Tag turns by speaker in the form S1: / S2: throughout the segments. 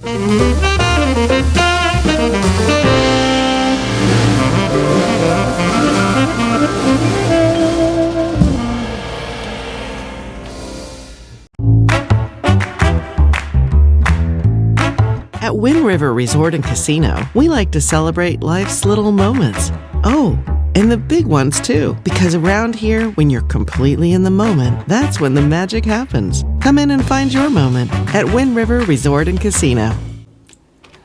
S1: At Wind River Resort and Casino, we like to celebrate life's little moments. Oh, and the big ones too, because around here, when you're completely in the moment, that's when the magic happens. Come in and find your moment at Wind River Resort and Casino.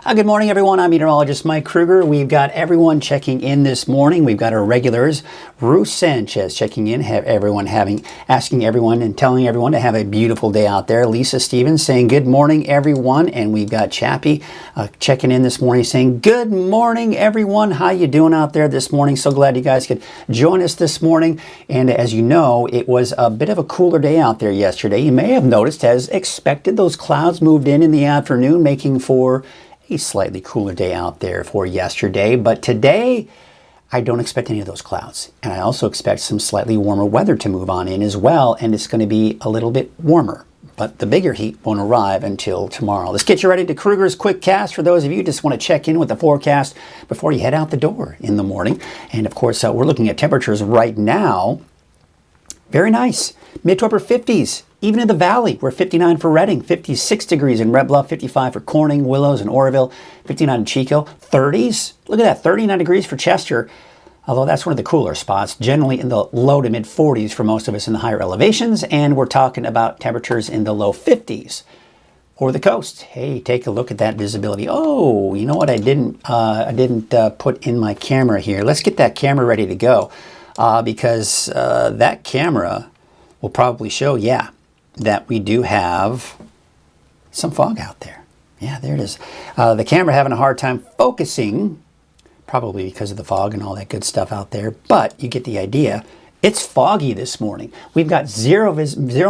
S2: Good morning, everyone. I'm meteorologist Mike Krueger. We've got everyone checking in this morning. We've got our regulars, Ruth Sanchez checking in, asking everyone and telling everyone to have a beautiful day out there. Lisa Stevens saying good morning, everyone, and we've got Chappie checking in this morning saying good morning, everyone. How you doing out there this morning? So glad you guys could join us this morning. And as you know, it was a bit of a cooler day out there yesterday. You may have noticed, as expected, those clouds moved in the afternoon, making for a slightly cooler day out there for yesterday, but today I don't expect any of those clouds. And I also expect some slightly warmer weather to move on in as well, and it's going to be a little bit warmer. But the bigger heat won't arrive until tomorrow. Let's get you ready to Krueger's Quick Cast. For those of you who just want to check in with the forecast before you head out the door in the morning. And of course, we're looking at temperatures right now. Very nice. Mid to upper 50s. Even in the valley, we're 59 for Redding, 56 degrees in Red Bluff, 55 for Corning, Willows, and Oroville, 59 in Chico, 30s. Look at that, 39 degrees for Chester, although that's one of the cooler spots, generally in the low to mid 40s for most of us in the higher elevations, and we're talking about temperatures in the low 50s for the coast. Hey, take a look at that visibility. Oh, you know what I didn't put in my camera here. Let's get that camera ready to go because that camera will probably show, that we do have some fog out there. Yeah, there it is. The camera having a hard time focusing, probably because of the fog and all that good stuff out there, but you get the idea. It's foggy this morning. We've got zero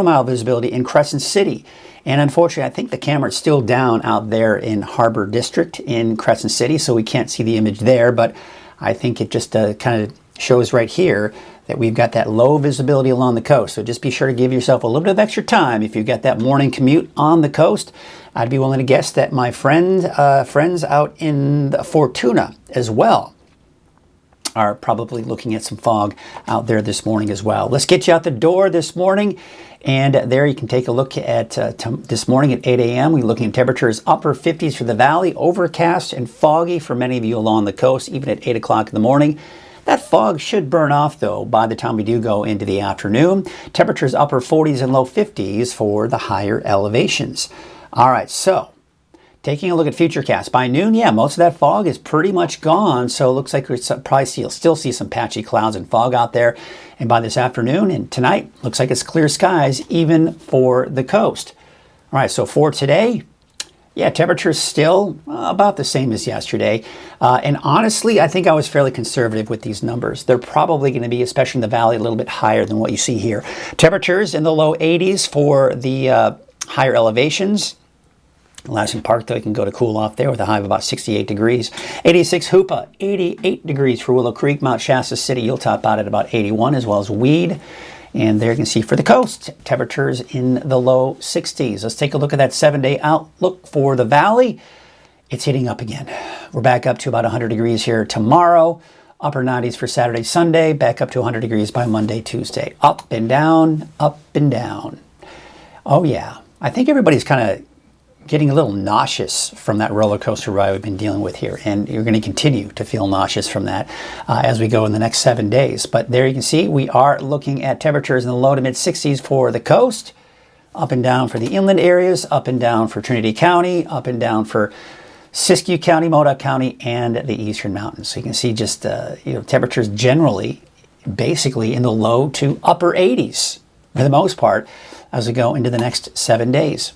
S2: mile visibility in Crescent City. And unfortunately, I think the camera's still down out there in Harbor District in Crescent City, so we can't see the image there, but I think it just kind of shows right here that we've got that low visibility along the coast. So just be sure to give yourself a little bit of extra time if you've got that morning commute on the coast. I'd be willing to guess that my friends out in Fortuna as well are probably looking at some fog out there this morning as well. Let's get you out the door this morning. And there you can take a look at this morning at 8 a.m. We're looking at temperatures upper 50s for the valley, overcast and foggy for many of you along the coast, even at 8 o'clock in the morning. That fog should burn off, though, by the time we do go into the afternoon. Temperatures upper 40s and low 50s for the higher elevations. All right, so taking a look at Futurecast. By noon, most of that fog is pretty much gone, so it looks like we'll probably still see some patchy clouds and fog out there. And by this afternoon and tonight, looks like it's clear skies even for the coast. All right, so for today, temperature's still about the same as yesterday. And honestly, I think I was fairly conservative with these numbers. They're probably going to be, especially in the valley, a little bit higher than what you see here. Temperatures in the low 80s for the higher elevations. Lansing Park, though, you can go to cool off there with a high of about 68 degrees. 86 Hoopa, 88 degrees for Willow Creek. Mount Shasta City, you'll top out at about 81, as well as Weed. And there you can see for the coast, temperatures in the low 60s. Let's take a look at that 7-day outlook for the valley. It's heating up again. We're back up to about 100 degrees here tomorrow. Upper 90s for Saturday, Sunday. Back up to 100 degrees by Monday, Tuesday. Up and down, up and down. Oh yeah, I think everybody's kind of getting a little nauseous from that roller coaster ride we've been dealing with here. And you're going to continue to feel nauseous from that as we go in the next 7 days. But there you can see we are looking at temperatures in the low to mid 60s for the coast, up and down for the inland areas, up and down for Trinity County, up and down for Siskiyou County, Modoc County, and the Eastern Mountains. So you can see just temperatures generally basically in the low to upper 80s for the most part as we go into the next 7 days.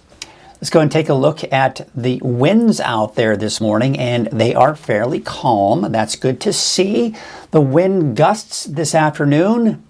S2: Let's go and take a look at the winds out there this morning, and they are fairly calm. That's good to see. The wind gusts this afternoon,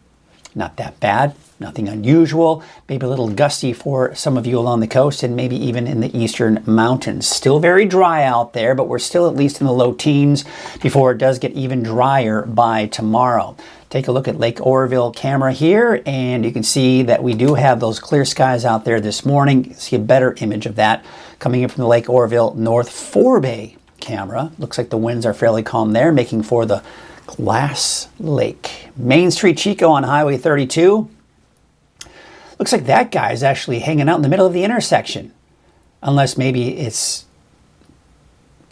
S2: not that bad, nothing unusual. Maybe a little gusty for some of you along the coast and maybe even in the eastern mountains. Still very dry out there, but we're still at least in the low teens before it does get even drier by tomorrow. take a look at Lake Oroville camera here, and you can see that we do have those clear skies out there this morning. You can see a better image of that coming in from the Lake Oroville North Forebay camera. Looks like the winds are fairly calm there, making for the Glass Lake. Main Street Chico on Highway 32. Looks like that guy is actually hanging out in the middle of the intersection. Unless maybe it's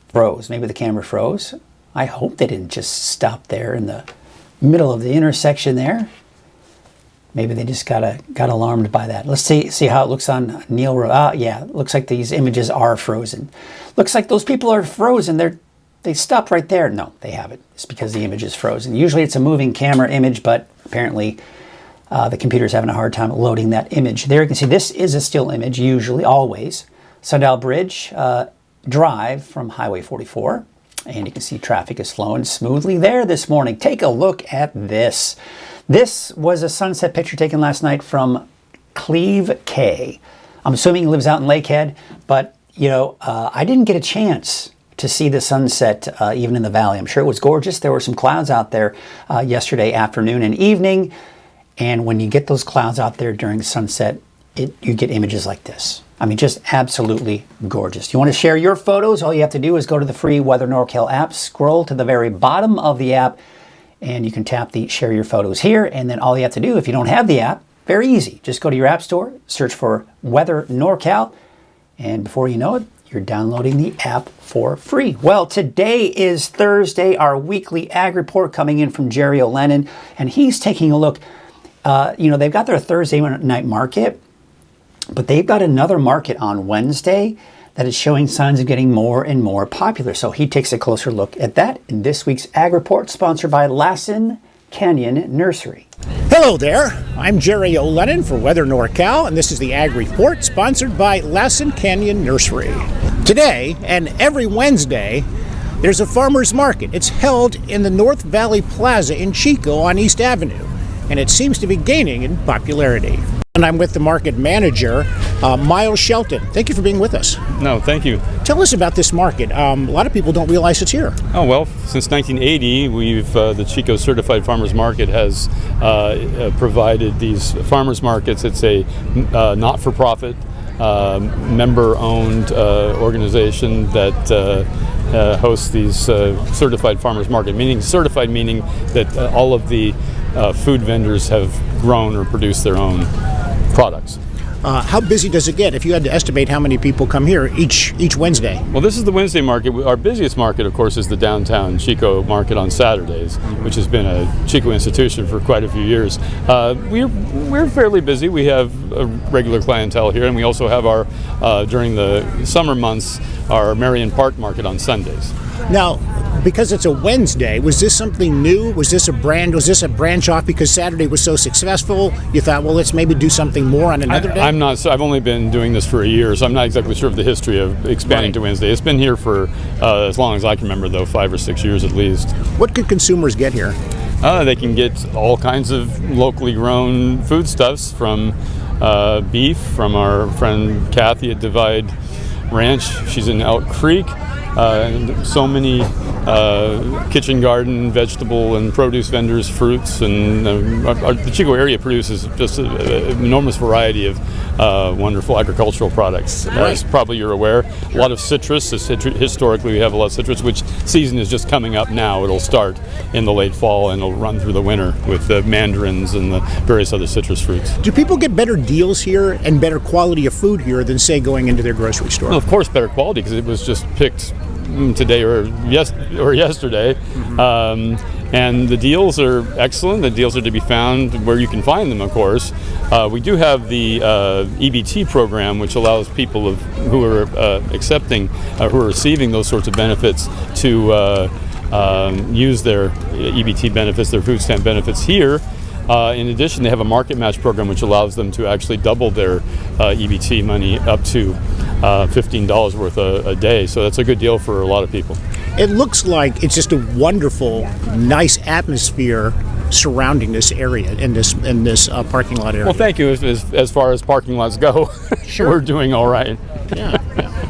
S2: froze. Maybe the camera froze. I hope they didn't just stop there in the middle of the intersection there. Maybe they just got alarmed by that. Let's see how it looks on Neil Road. Yeah, it looks like these images are frozen. Looks like those people are frozen. They stopped right there. No, they haven't. It's because the image is frozen. Usually it's a moving camera image, but apparently the computer's having a hard time loading that image. There you can see this is a still image, usually, always. Sundial Bridge Drive from Highway 44. And you can see traffic is flowing smoothly there this morning. Take a look at this. This was a sunset picture taken last night from Cleve K. I'm assuming he lives out in Lakehead, but I didn't get a chance to see the sunset even in the valley. I'm sure it was gorgeous. There were some clouds out there yesterday afternoon and evening. And when you get those clouds out there during sunset, you get images like this. I mean, just absolutely gorgeous. You want to share your photos? All you have to do is go to the free Weather NorCal app, scroll to the very bottom of the app, and you can tap the share your photos here. And then all you have to do, if you don't have the app, very easy. Just go to your app store, search for Weather NorCal, and before you know it, you're downloading the app for free. Well, today is Thursday, our weekly ag report coming in from Jerry O'Lennon, and he's taking a look. They've got their Thursday night market, but they've got another market on Wednesday that is showing signs of getting more and more popular. So he takes a closer look at that in this week's Ag Report, sponsored by Lassen Canyon Nursery.
S3: Hello there, I'm Jerry O'Lennon for Weather NorCal, and this is the Ag Report, sponsored by Lassen Canyon Nursery. Today, and every Wednesday, there's a farmer's market. It's held in the North Valley Plaza in Chico on East Avenue, and it seems to be gaining in popularity. And I'm with the market manager, Miles Shelton. Thank you for being with us.
S4: No, thank you.
S3: Tell us about this market. A lot of people don't realize it's here.
S4: Oh, well, since 1980, the Chico Certified Farmers Market has provided these farmers markets. It's a not-for-profit, member-owned organization that hosts these certified farmers market. Certified meaning that all of the food vendors have grown or produced their own products.
S3: How busy does it get if you had to estimate how many people come here each Wednesday?
S4: Well, this is the Wednesday market. Our busiest market, of course, is the downtown Chico market on Saturdays, which has been a Chico institution for quite a few years. We're fairly busy. We have a regular clientele here, and we also have our, during the summer months, our Marion Park market on Sundays.
S3: Now, because it's a Wednesday, was this something new? Was this a branch off because Saturday was so successful? You thought, well, let's maybe do something more on another day?
S4: I'm not. So I've only been doing this for a year, so I'm not exactly sure of the history of expanding to Wednesday. It's been here for as long as I can remember, though, 5 or 6 years at least.
S3: What could consumers get here?
S4: They can get all kinds of locally grown foodstuffs, from beef from our friend Kathy at Divide Ranch. She's in Elk Creek. So many kitchen garden, vegetable and produce vendors, fruits, and the Chico area produces just an enormous variety of wonderful agricultural products. As probably you're aware, a lot of citrus. Historically, we have a lot of citrus, which season is just coming up now. It'll start in the late fall and it'll run through the winter with the mandarins and the various other citrus fruits.
S3: Do people get better deals here and better quality of food here than, say, going into their grocery store?
S4: Well, of course, better quality, because it was just picked today or yesterday. And the deals are excellent. The deals are to be found where you can find them, of course. We do have the EBT program, which allows people who are who are receiving those sorts of benefits to use their EBT benefits, their food stamp benefits here. In addition, they have a market match program which allows them to actually double their EBT money up to $15 worth a day. So that's a good deal for a lot of people.
S3: It looks like it's just a wonderful, nice atmosphere surrounding this area, in this parking lot area.
S4: Well, thank you. As far as parking lots go,
S3: Sure.
S4: We're doing all right.
S3: Yeah.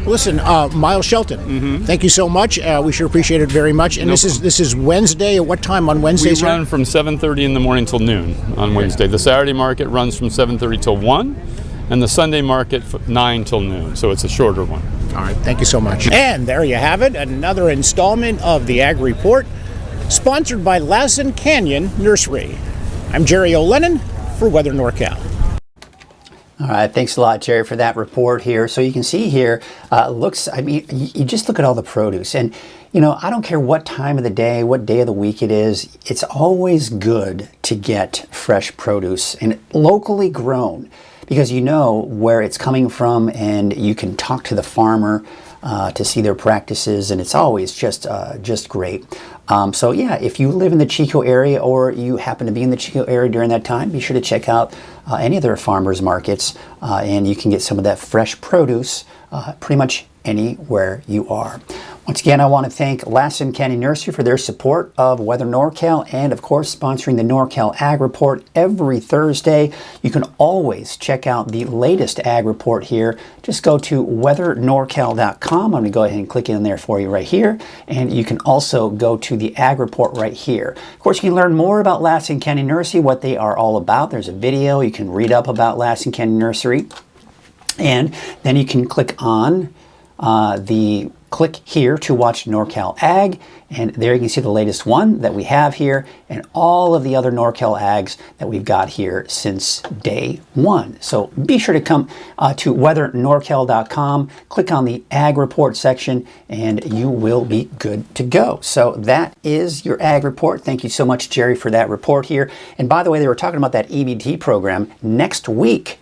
S3: Listen, Miles Shelton, thank you so much. We sure appreciate it very much. And this is Wednesday. At what time on Wednesday?
S4: We run from 7:30 in the morning till noon on Wednesday. The Saturday market runs from 7:30 till 1, and the Sunday market 9 till noon. So it's a shorter one.
S3: All right, thank you so much. And there you have it, another installment of the Ag Report, sponsored by Lassen Canyon Nursery. I'm Jerry O'Lennon for Weather NorCal.
S2: All right, thanks a lot, Jerry, for that report here. So you can see here, you just look at all the produce. And, I don't care what time of the day, what day of the week it is, it's always good to get fresh produce and locally grown because you know where it's coming from and you can talk to the farmer to see their practices, and it's always just great. So yeah, if you live in the Chico area or you happen to be in the Chico area during that time, be sure to check out any of their farmers markets, and you can get some of that fresh produce pretty much anywhere you are. Once again, I want to thank Lassen Canyon Nursery for their support of Weather NorCal and, of course, sponsoring the NorCal Ag Report every Thursday. You can always check out the latest Ag Report here. Just go to weathernorcal.com. I'm going to go ahead and click in there for you right here. And you can also go to the Ag Report right here. Of course, you can learn more about Lassen Canyon Nursery, what they are all about. There's a video. You can read up about Lassen Canyon Nursery. And then you can click on click here to watch NorCal Ag, and there you can see the latest one that we have here and all of the other NorCal Ags that we've got here since day one. So be sure to come to weathernorcal.com, click on the Ag Report section, and you will be good to go. So that is your Ag Report. Thank you so much, Jerry, for that report here. And by the way, they were talking about that EBT program. Next week,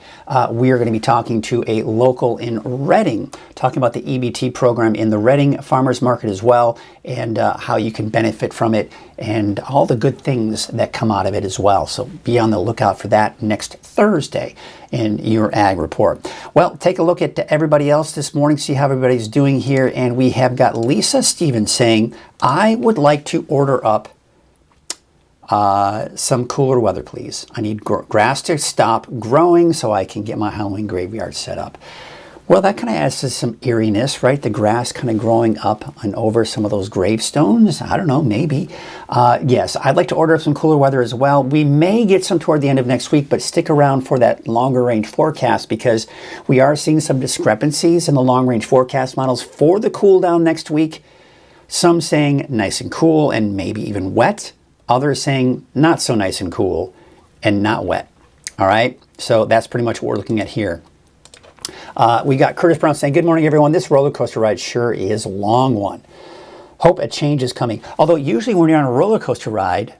S2: we are going to be talking to a local in Reading, talking about the EBT program in the Reading Farmers Market as well, and how you can benefit from it and all the good things that come out of it as well. So be on the lookout for that next Thursday in your Ag Report. Well, take a look at everybody else this morning, see how everybody's doing here. And we have got Lisa Stevens saying, I would like to order up some cooler weather, please. I need grass to stop growing so I can get my Halloween graveyard set up. Well, that kind of adds to some eeriness, right? The grass kind of growing up and over some of those gravestones. I don't know, maybe. Yes, I'd like to order up some cooler weather as well. We may get some toward the end of next week, but stick around for that longer range forecast because we are seeing some discrepancies in the long range forecast models for the cool down next week. Some saying nice and cool and maybe even wet. Others saying not so nice and cool and not wet. All right, so that's pretty much what we're looking at here. We got Curtis Brown saying, good morning, everyone. This roller coaster ride sure is a long one. Hope a change is coming. Although usually when you're on a roller coaster ride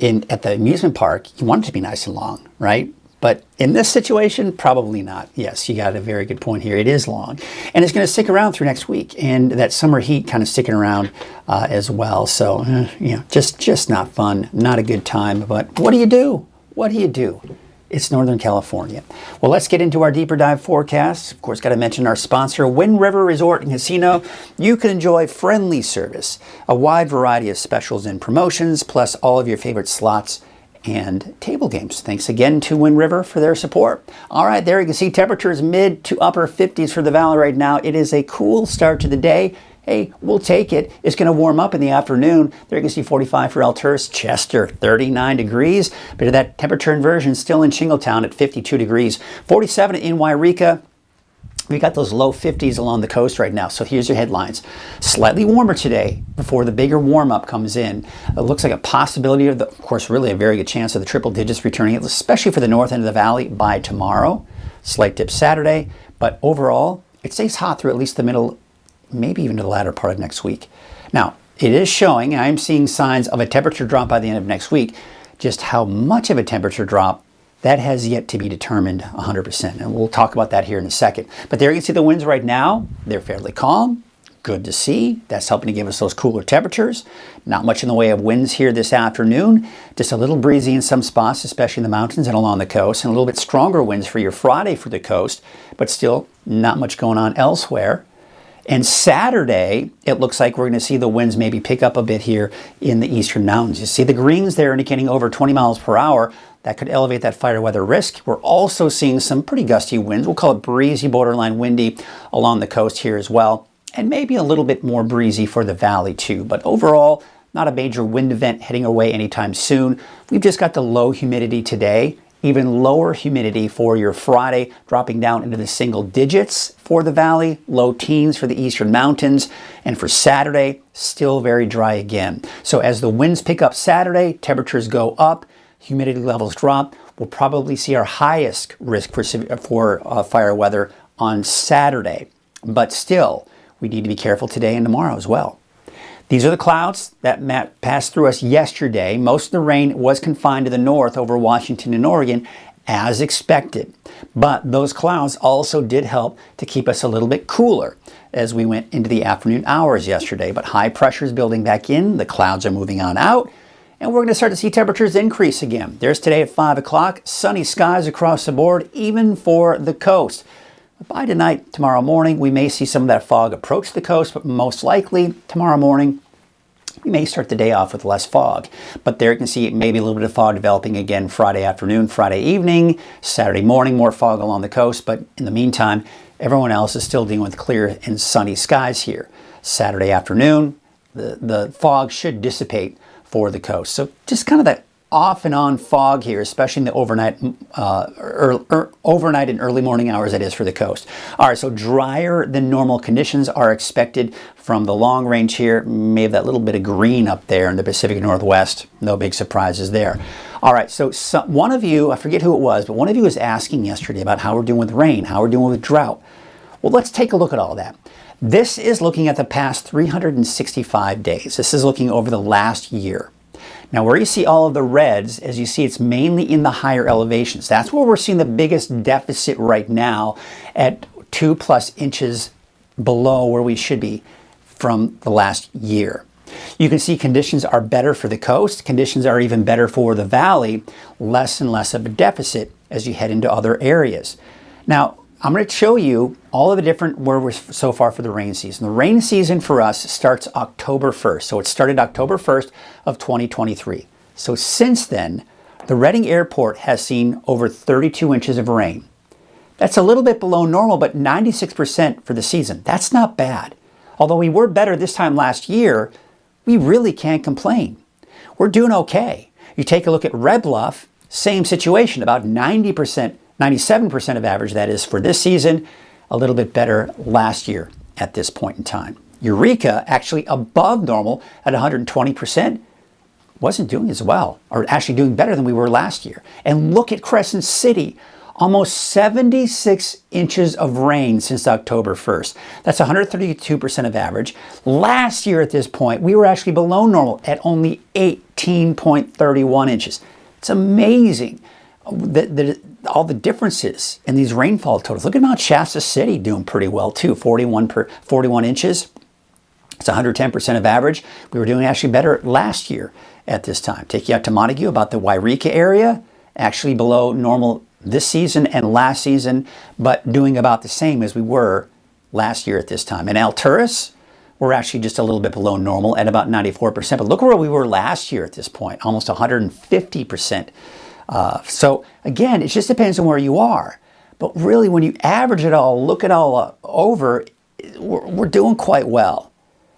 S2: at the amusement park, you want it to be nice and long, right? But in this situation, probably not. Yes, you got a very good point here. It is long. And it's going to stick around through next week. And that summer heat kind of sticking around as well. So, just not fun. Not a good time. But what do you do? What do you do? It's Northern California. Well, let's get into our deeper dive forecast. Of course, got to mention our sponsor, Wind River Resort and Casino. You can enjoy friendly service, a wide variety of specials and promotions, plus all of your favorite slots and table games. Thanks again to Wind River for their support. All right, there you can see temperatures mid to upper 50s for the valley right now. It is a cool start to the day. Hey, we'll take it. It's going to warm up in the afternoon. There you can see 45 for Alturas, Chester, 39 degrees. Bit of that temperature inversion still in Shingletown at 52 degrees. 47 in Wairika. We got those low 50s along the coast right now. So here's your headlines. Slightly warmer today before the bigger warm-up comes in. It looks like a possibility of course, really a very good chance of the triple digits returning, especially for the north end of the valley by tomorrow. Slight dip Saturday. But overall, it stays hot through at least the middle, maybe even to the latter part of next week. Now, it is showing, I'm seeing signs of a temperature drop by the end of next week. Just how much of a temperature drop, that has yet to be determined 100%. And we'll talk about that here in a second. But there you can see the winds right now. They're fairly calm. Good to see. That's helping to give us those cooler temperatures. Not much in the way of winds here this afternoon. Just a little breezy in some spots, especially in the mountains and along the coast. And a little bit stronger winds for your Friday for the coast. But still, not much going on elsewhere. And Saturday, it looks like we're going to see the winds maybe pick up a bit here in the eastern mountains. You see the greens there indicating over 20 miles per hour. That could elevate that fire weather risk. We're also seeing some pretty gusty winds. We'll call it breezy, borderline windy along the coast here as well. And maybe a little bit more breezy for the valley too. But overall, not a major wind event heading away anytime soon. We've just got the low humidity today. Even lower humidity for your Friday, dropping down into the single digits for the valley, low teens for the eastern mountains, and for Saturday, still very dry again. So as the winds pick up Saturday, temperatures go up, humidity levels drop, we'll probably see our highest risk for fire weather on Saturday. But still, we need to be careful today and tomorrow as well. These are the clouds that passed through us yesterday. Most of the rain was confined to the north over Washington and Oregon, as expected. But those clouds also did help to keep us a little bit cooler as we went into the afternoon hours yesterday. But high pressure is building back in. The clouds are moving on out. And we're going to start to see temperatures increase again. There's today at 5 o'clock. Sunny skies across the board, even for the coast. By tonight, tomorrow morning, we may see some of that fog approach the coast, but most likely tomorrow morning, we may start the day off with less fog. But there you can see maybe a little bit of fog developing again Friday afternoon, Friday evening, Saturday morning, more fog along the coast. But in the meantime, everyone else is still dealing with clear and sunny skies here. Saturday afternoon, the fog should dissipate for the coast. So just kind of that off and on fog here, especially in the overnight and early morning hours, that is for the coast. All right, so drier than normal conditions are expected from the long range here. May have that little bit of green up there in the Pacific Northwest. No big surprises there. All right, so one of you, I forget who it was, but one of you was asking yesterday about how we're doing with rain, how we're doing with drought. Well, let's take a look at all that. This is looking at the past 365 days. This is looking over the last year. Now, where you see all of the reds, as you see, it's mainly in the higher elevations. That's where we're seeing the biggest deficit right now at 2+ inches below where we should be from the last year. You can see conditions are better for the coast. Conditions are even better for the valley. Less and less of a deficit as you head into other areas. Now, I'm going to show you all of the different where we're so far for the rain season. The rain season for us starts October 1st. So it started October 1st of 2023. So since then, the Reading Airport has seen over 32 inches of rain. That's a little bit below normal, but 96% for the season. That's not bad. Although we were better this time last year, we really can't complain. We're doing okay. You take a look at Red Bluff, same situation, about 90%. 97% of average, that is, for this season, a little bit better last year at this point in time. Eureka, actually above normal at 120%, wasn't doing as well, or actually doing better than we were last year. And look at Crescent City, almost 76 inches of rain since October 1st. That's 132% of average. Last year at this point, we were actually below normal at only 18.31 inches. It's amazing. All the differences in these rainfall totals. Look at Mount Shasta City doing pretty well too, 41 inches. It's 110% of average. We were doing actually better last year at this time. Take you out to Montague, about the Wairika area, actually below normal this season and last season, but doing about the same as we were last year at this time. In Alturas, we're actually just a little bit below normal at about 94%. But look where we were last year at this point, almost 150%. So again, it just depends on where you are. But really, when you average it all, look it all over, we're doing quite well.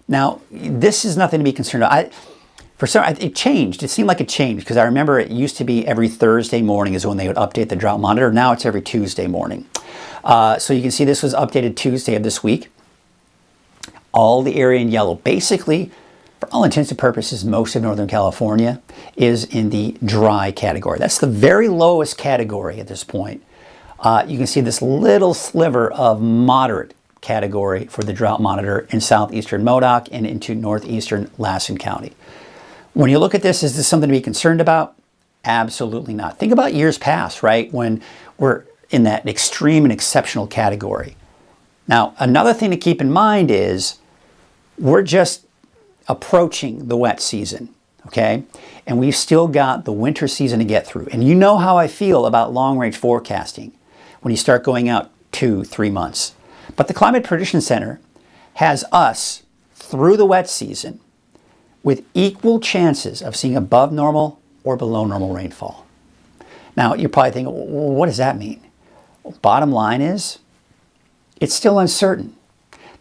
S2: Now, this is nothing to be concerned about. It changed. It seemed like it changed because I remember it used to be every Thursday morning is when they would update the drought monitor. Now it's every Tuesday morning. So you can see this was updated Tuesday of this week. All the area in yellow, basically, for all intents and purposes, most of Northern California is in the dry category. That's the very lowest category at this point. You can see this little sliver of moderate category for the drought monitor in southeastern Modoc and into northeastern Lassen County. When you look at this, is this something to be concerned about? Absolutely not. Think about years past, right, when we're in that extreme and exceptional category. Now, another thing to keep in mind is we're just approaching the wet season, okay? And we've still got the winter season to get through. And you know how I feel about long-range forecasting when you start going out 2-3 months. But the Climate Prediction Center has us through the wet season with equal chances of seeing above normal or below normal rainfall. Now, you're probably thinking, well, what does that mean? Well, bottom line is, it's still uncertain.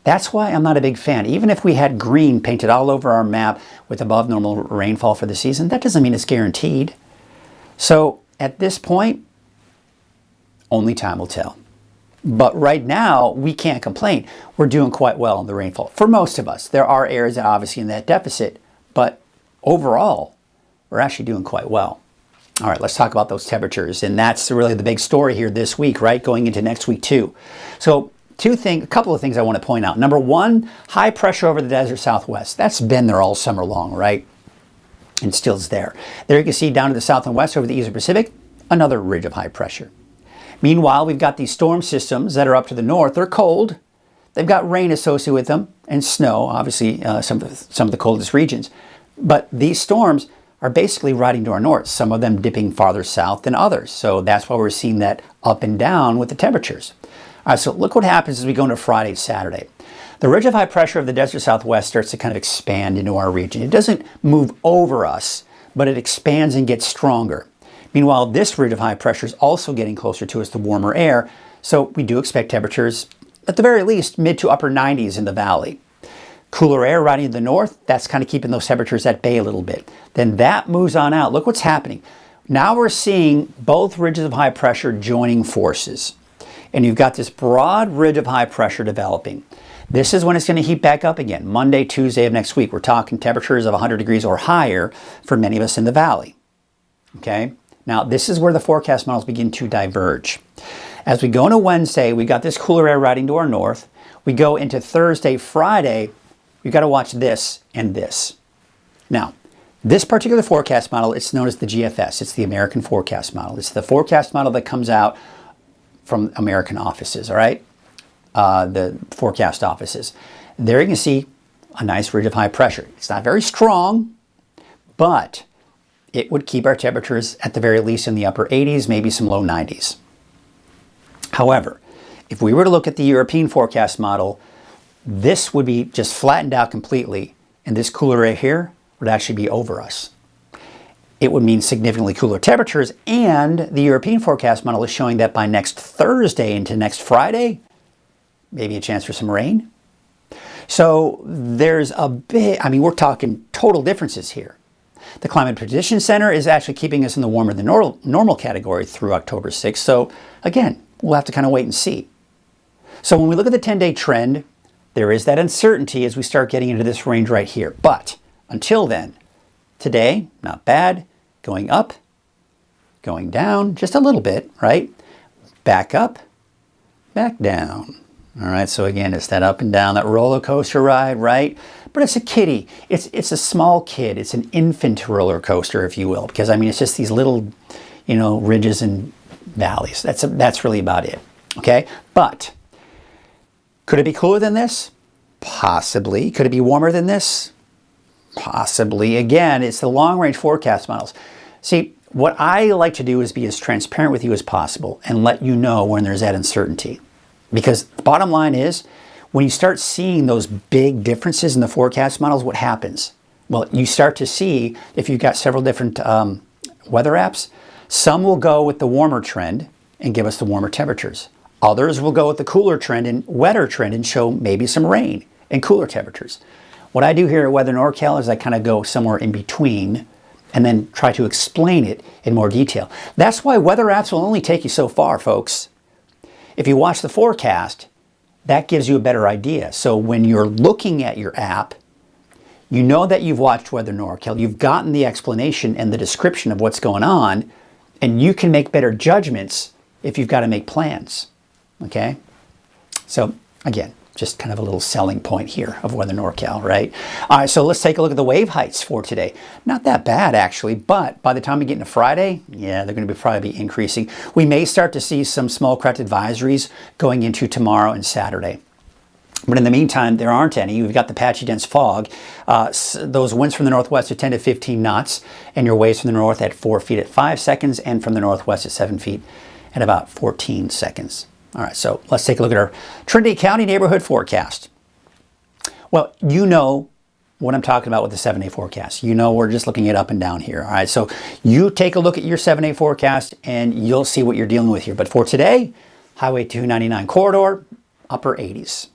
S2: That's why I'm not a big fan. Even if we had green painted all over our map with above normal rainfall for the season, that doesn't mean it's guaranteed. So at this point, only time will tell. But right now, we can't complain. We're doing quite well in the rainfall. For most of us, there are areas that obviously in that deficit, but overall, we're actually doing quite well. All right, let's talk about those temperatures. And that's really the big story here this week, right? Going into next week too. So a couple of things I want to point out. Number one, high pressure over the desert southwest. That's been there all summer long, right? And still is there. There you can see down to the south and west over the eastern Pacific, another ridge of high pressure. Meanwhile, we've got these storm systems that are up to the north. They're cold. They've got rain associated with them and snow, obviously some of the coldest regions. But these storms are basically riding to our north, some of them dipping farther south than others. So that's why we're seeing that up and down with the temperatures. All right, so look what happens as we go into Friday, Saturday. The ridge of high pressure of the desert southwest starts to kind of expand into our region. It doesn't move over us, but it expands and gets stronger. Meanwhile, this ridge of high pressure is also getting closer to us, the warmer air, so we do expect temperatures, at the very least, mid to upper 90s in the valley. Cooler air riding to the north, that's kind of keeping those temperatures at bay a little bit. Then that moves on out. Look what's happening. Now we're seeing both ridges of high pressure joining forces. And you've got this broad ridge of high pressure developing. This is when it's going to heat back up again. Monday, Tuesday of next week. We're talking temperatures of 100 degrees or higher for many of us in the valley. Okay? Now, this is where the forecast models begin to diverge. As we go into Wednesday, we've got this cooler air riding to our north. We go into Thursday, Friday, we've got to watch this and this. Now, this particular forecast model, it's known as the GFS. It's the American Forecast Model. It's the forecast model that comes out from American offices, all right? The forecast offices. There you can see a nice ridge of high pressure. It's not very strong, but it would keep our temperatures at the very least in the upper 80s, maybe some low 90s. However, if we were to look at the European forecast model, this would be just flattened out completely, and this cooler air here would actually be over us. It would mean significantly cooler temperatures, and the European forecast model is showing that by next Thursday into next Friday, maybe a chance for some rain. So there's a bit, we're talking total differences here. The Climate Prediction Center is actually keeping us in the warmer than normal category through October 6th. So again, we'll have to kind of wait and see. So when we look at the 10-day trend, there is that uncertainty as we start getting into this range right here. But until then, today, not bad, going up, going down, just a little bit, right? Back up, back down. All right, so again, it's that up and down, that roller coaster ride, right? But it's a kiddie. It's a small kid. It's an infant roller coaster, if you will, because it's just these little, ridges and valleys. That's really about it. Okay, but could it be cooler than this? Possibly. Could it be warmer than this? Possibly. Again, it's the long-range forecast models. See, what I like to do is be as transparent with you as possible and let you know when there's that uncertainty. Because the bottom line is, when you start seeing those big differences in the forecast models, what happens? Well, you start to see, if you've got several different weather apps, some will go with the warmer trend and give us the warmer temperatures. Others will go with the cooler trend and wetter trend and show maybe some rain and cooler temperatures. What I do here at Weather NorCal is I kind of go somewhere in between and then try to explain it in more detail. That's why weather apps will only take you so far, folks. If you watch the forecast, that gives you a better idea. So when you're looking at your app, you know that you've watched Weather NorCal, you've gotten the explanation and the description of what's going on, and you can make better judgments if you've got to make plans, okay? So again, just kind of a little selling point here of Weather NorCal, right? All right, so let's take a look at the wave heights for today. Not that bad, actually, but by the time we get into Friday, yeah, they're going to probably be increasing. We may start to see some small craft advisories going into tomorrow and Saturday. But in the meantime, there aren't any. We've got the patchy dense fog. Those winds from the northwest are 10 to 15 knots, and your waves from the north at 4 feet at 5 seconds, and from the northwest at 7 feet at about 14 seconds. All right, so let's take a look at our Trinity County neighborhood forecast. Well, you know what I'm talking about with the 7-day forecast. You know we're just looking at up and down here. All right, so you take a look at your 7-day forecast and you'll see what you're dealing with here. But for today, Highway 299 corridor, upper 80s.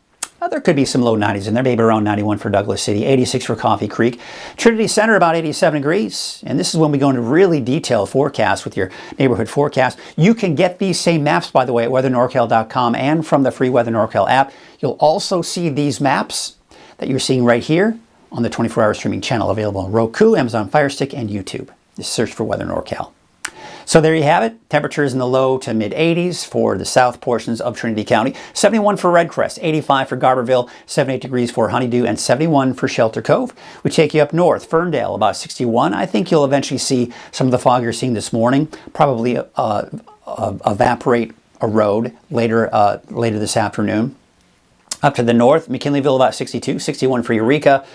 S2: There could be some low 90s in there, maybe around 91 for Douglas City, 86 for Coffee Creek. Trinity Center, about 87 degrees. And this is when we go into really detailed forecasts with your neighborhood forecast. You can get these same maps, by the way, at weathernorcal.com and from the free Weather NorCal app. You'll also see these maps that you're seeing right here on the 24-hour streaming channel available on Roku, Amazon Fire Stick, and YouTube. Just search for Weather NorCal. So there you have it. Temperatures in the low to mid 80s for the south portions of Trinity County. 71 for Redcrest, 85 for Garberville, 78 degrees for Honeydew, and 71 for Shelter Cove. We take you up north, Ferndale, about 61. I think you'll eventually see some of the fog you're seeing this morning probably evaporate, erode later this afternoon. Up to the north, McKinleyville about 62, 61 for Eureka.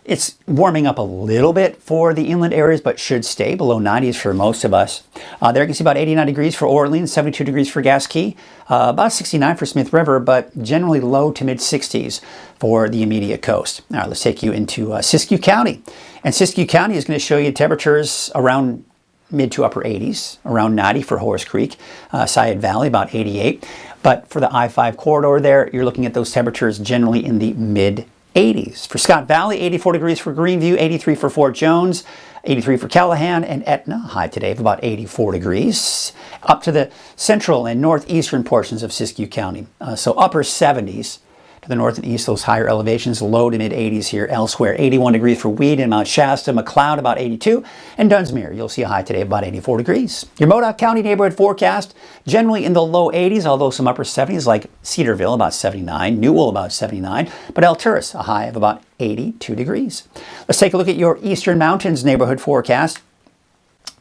S2: It's warming up a little bit for the inland areas, but should stay below 90s for most of us. There you can see about 89 degrees for Orleans, 72 degrees for Gasquet, about 69 for Smith River, but generally low to mid 60s for the immediate coast. All right, let's take you into Siskiyou County. And Siskiyou County is going to show you temperatures around mid to upper 80s, around 90 for Horse Creek, Syed Valley about 88. But for the I-5 corridor there, you're looking at those temperatures generally in the mid 80s. For Scott Valley, 84 degrees for Greenview, 83 for Fort Jones, 83 for Callahan, and Etna, high today of about 84 degrees. Up to the central and northeastern portions of Siskiyou County. So upper 70s to the north and east, those higher elevations, low to mid 80s here elsewhere. 81 degrees for Weed and Mount Shasta, McLeod about 82, and Dunsmuir, you'll see a high today of about 84 degrees. Your Modoc County neighborhood forecast, generally in the low 80s, although some upper 70s like Cedarville about 79, Newell about 79, but Alturas a high of about 82 degrees. Let's take a look at your Eastern Mountains neighborhood forecast.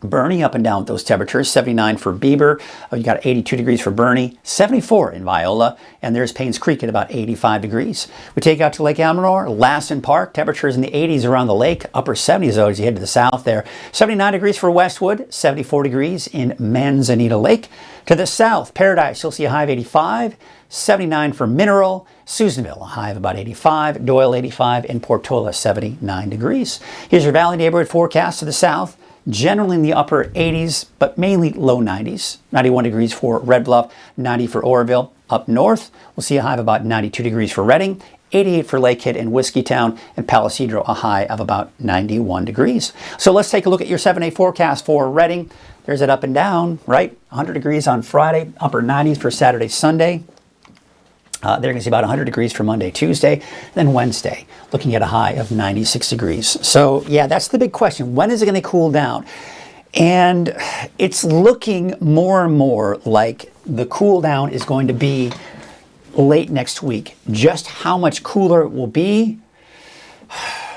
S2: Bernie up and down with those temperatures. 79 for Beaver. You got 82 degrees for Bernie. 74 in Viola. And there's Paynes Creek at about 85 degrees. We take out to Lake Almanor, Lassen Park. Temperatures in the 80s around the lake. Upper 70s though as you head to the south there. 79 degrees for Westwood. 74 degrees in Manzanita Lake. To the south, Paradise, you'll see a high of 85. 79 for Mineral. Susanville, a high of about 85. Doyle, 85. And Portola, 79 degrees. Here's your Valley neighborhood forecast to the south. Generally in the upper 80s, but mainly low 90s. 91 degrees for Red Bluff, 90 for Oroville. Up north, we'll see a high of about 92 degrees for Redding, 88 for Lakehead and Whiskeytown, and Palisadro, a high of about 91 degrees. So let's take a look at your 7-day forecast for Redding. There's it up and down, right? 100 degrees on Friday, upper 90s for Saturday, Sunday. They're going to see about 100 degrees for Monday, Tuesday, then Wednesday, looking at a high of 96 degrees. So yeah, that's the big question. When is it going to cool down? And it's looking more and more like the cool down is going to be late next week. Just how much cooler it will be,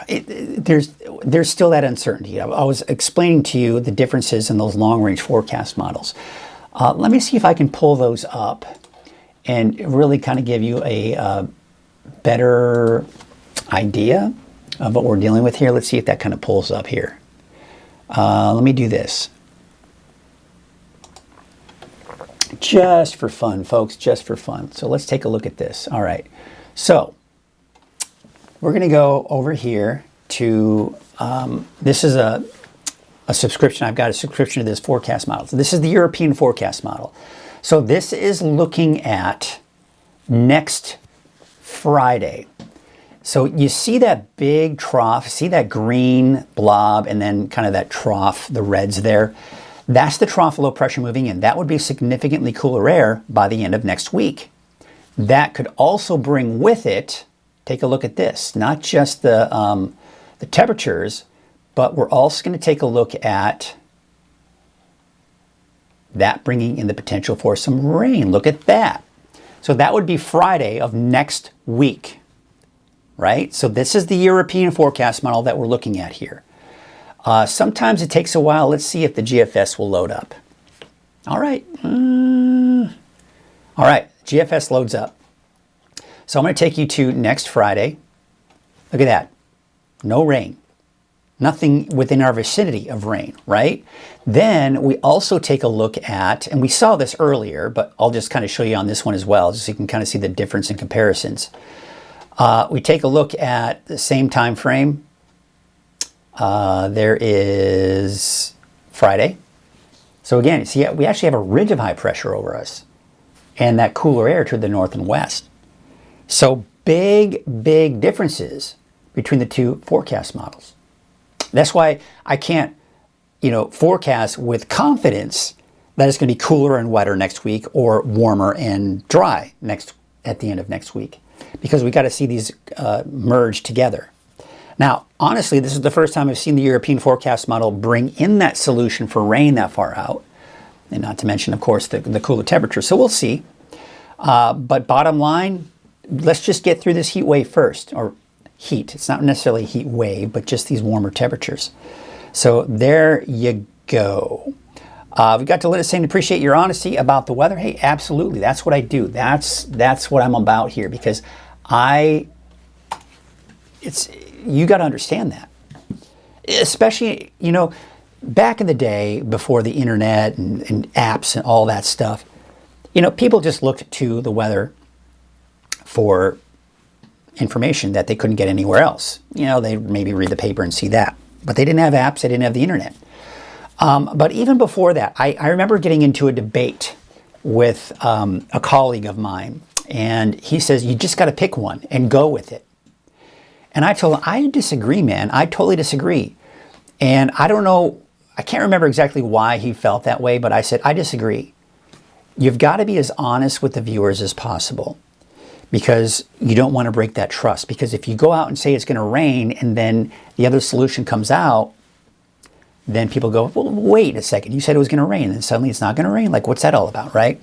S2: there's still that uncertainty. I was explaining to you the differences in those long-range forecast models. Let me see if I can pull those up and really kind of give you a better idea of what we're dealing with here. Let's see if that kind of pulls up here. Let me do this. Just for fun, folks, just for fun. So let's take a look at this. All right. So we're going to go over here to, this is a subscription. I've got a subscription to this forecast model. So this is the European forecast model. So this is looking at next Friday. So you see that big trough, see that green blob, and then kind of that trough, the reds there. That's the trough low pressure moving in. That would be significantly cooler air by the end of next week. That could also bring with it, take a look at this, not just the temperatures, but we're also going to take a look at that bringing in the potential for some rain. Look at that. So that would be Friday of next week, right? So this is the European forecast model that we're looking at here. Sometimes it takes a while. Let's see if the GFS will load up. All right. All right, GFS loads up. So I'm going to take you to next Friday. Look at that. No rain. Nothing within our vicinity of rain, right? Then we also take a look at, and we saw this earlier, but I'll just kind of show you on this one as well, just so you can kind of see the difference in comparisons. We take a look at the same time frame. There is Friday. So again, see, we actually have a ridge of high pressure over us and that cooler air to the north and west. So big differences between the two forecast models. That's why I can't, forecast with confidence that it's going to be cooler and wetter next week or warmer and dry at the end of next week, because we got to see these merge together. Now, honestly, this is the first time I've seen the European forecast model bring in that solution for rain that far out, and not to mention, of course, the cooler temperature. So we'll see. But bottom line, let's just get through this heat wave first, or heat. It's not necessarily a heat wave, but just these warmer temperatures. So there you go. We got to let us saying, appreciate your honesty about the weather. Hey, absolutely. That's what I do. That's what I'm about here, because you got to understand that. Especially, back in the day before the internet and apps and all that stuff, people just looked to the weather for information that they couldn't get anywhere else. They maybe read the paper and see that. But they didn't have apps, they didn't have the internet. But even before that, I remember getting into a debate with a colleague of mine, and he says, you just got to pick one and go with it. And I told him, I disagree, man. I totally disagree. And I don't know, I can't remember exactly why he felt that way, but I said, I disagree. You've got to be as honest with the viewers as possible, because you don't want to break that trust. Because if you go out and say it's going to rain and then the other solution comes out, then people go, well, wait a second, you said it was going to rain, and suddenly it's not going to rain. Like, what's that all about, right?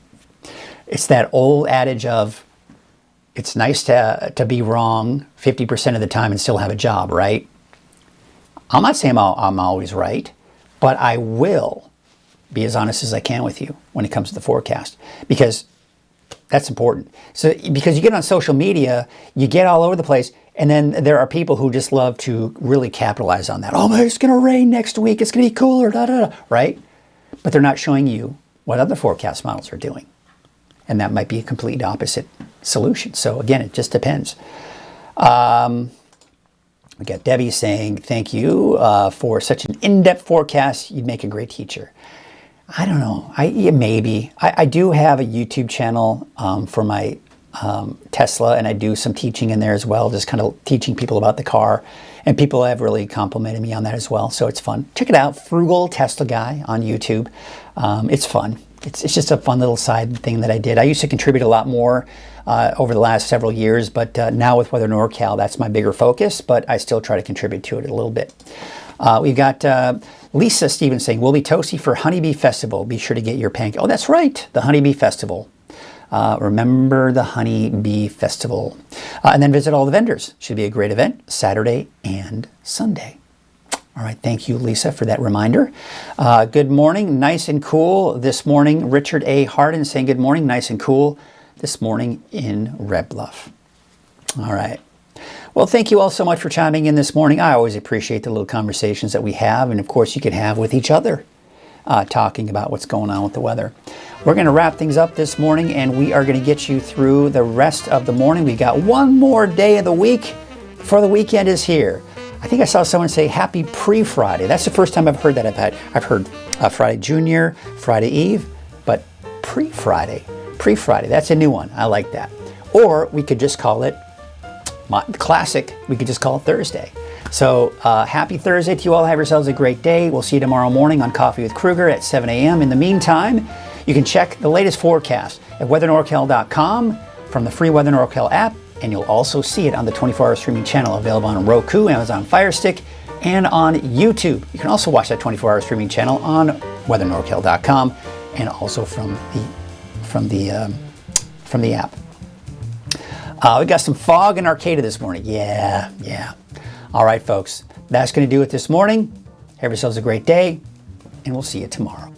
S2: It's that old adage of, it's nice to be wrong 50% of the time and still have a job, right? I'm not saying I'm always right, but I will be as honest as I can with you when it comes to the forecast, because that's important. So, because you get on social media, you get all over the place, and then there are people who just love to really capitalize on that. Oh, man, it's going to rain next week. It's going to be cooler, right? But they're not showing you what other forecast models are doing. And that might be a complete opposite solution. So again, it just depends. We got Debbie saying, thank you for such an in-depth forecast. You'd make a great teacher. I don't know. Maybe. I do have a YouTube channel for my Tesla, and I do some teaching in there as well, just kind of teaching people about the car. And people have really complimented me on that as well, so it's fun. Check it out, Frugal Tesla Guy on YouTube. It's fun. It's just a fun little side thing that I did. I used to contribute a lot more over the last several years, but now with Weather NorCal, that's my bigger focus, but I still try to contribute to it a little bit. We've got Lisa Stevens saying, we'll be toasty for Honeybee Festival. Be sure to get your pancake. Oh, that's right, the Honeybee Festival. Remember the Honeybee Festival. And then visit all the vendors. Should be a great event, Saturday and Sunday. All right, thank you, Lisa, for that reminder. Good morning, nice and cool this morning. Richard A. Harden saying good morning, nice and cool this morning in Red Bluff. All right. Well, thank you all so much for chiming in this morning. I always appreciate the little conversations that we have, and of course you can have with each other, talking about what's going on with the weather. We're going to wrap things up this morning, and we are going to get you through the rest of the morning. We got one more day of the week before the weekend is here. I think I saw someone say happy pre-Friday. That's the first time I've heard that. I've heard Friday Junior, Friday Eve, but pre-Friday, that's a new one. I like that. Or we could just call it classic. We could just call it Thursday. So happy Thursday to you all. Have yourselves a great day. We'll see you tomorrow morning on Coffee with Krueger at 7 a.m. In the meantime, you can check the latest forecast at weathernorcal.com from the free Weather NorCal app, and you'll also see it on the 24-hour streaming channel available on Roku, Amazon Fire Stick, and on YouTube. You can also watch that 24-hour streaming channel on weathernorcal.com and also from the app. We got some fog in Arcata this morning. Yeah. All right, folks. That's going to do it this morning. Have yourselves a great day, and we'll see you tomorrow.